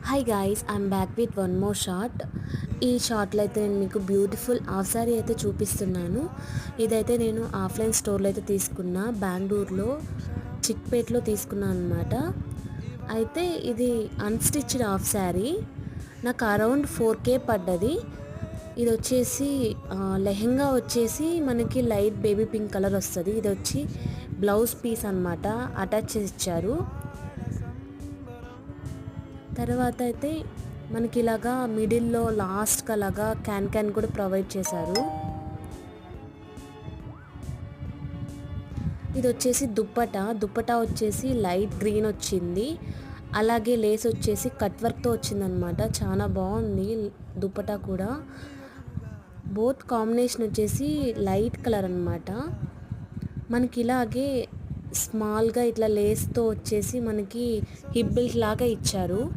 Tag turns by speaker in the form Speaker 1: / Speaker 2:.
Speaker 1: Hi guys, I'm back with one more short. ఈ షార్ట్లో అయితే నేను మీకు బ్యూటిఫుల్ హాఫ్ సారీ అయితే చూపిస్తున్నాను. ఇదైతే నేను ఆఫ్లైన్ స్టోర్లో అయితే తీసుకున్నా, బెంగళూరులో చిక్పేట్లో తీసుకున్నాను అనమాట. అయితే ఇది అన్స్టిచ్డ్ హాఫ్ సారీ, నాకు అరౌండ్ 4K పడ్డది. ఇది వచ్చేసి లెహెంగా వచ్చేసి మనకి లైట్ బేబీ పింక్ కలర్ వస్తుంది. ఇది వచ్చి బ్లౌజ్ పీస్ అనమాట, అటాచ్ చేసి ఇచ్చారు. తర్వాత అయితే మనకి ఇలాగా మిడిల్లో లాస్ట్కి అలాగా క్యాన్ కూడా ప్రొవైడ్ చేశారు. ఇది వచ్చేసి దుప్పటా వచ్చేసి లైట్ గ్రీన్ వచ్చింది. అలాగే లేస్ వచ్చేసి కట్ వర్క్తో వచ్చిందనమాట. చాలా బాగుంది దుప్పటా కూడా. బోత్ కాంబినేషన్ వచ్చేసి లైట్ కలర్ అనమాట. మనకి ఇలాగే స్మాల్గా ఇట్లా లేస్తో వచ్చేసి మనకి హిప్ బెల్ట్ లాగా ఇచ్చారు.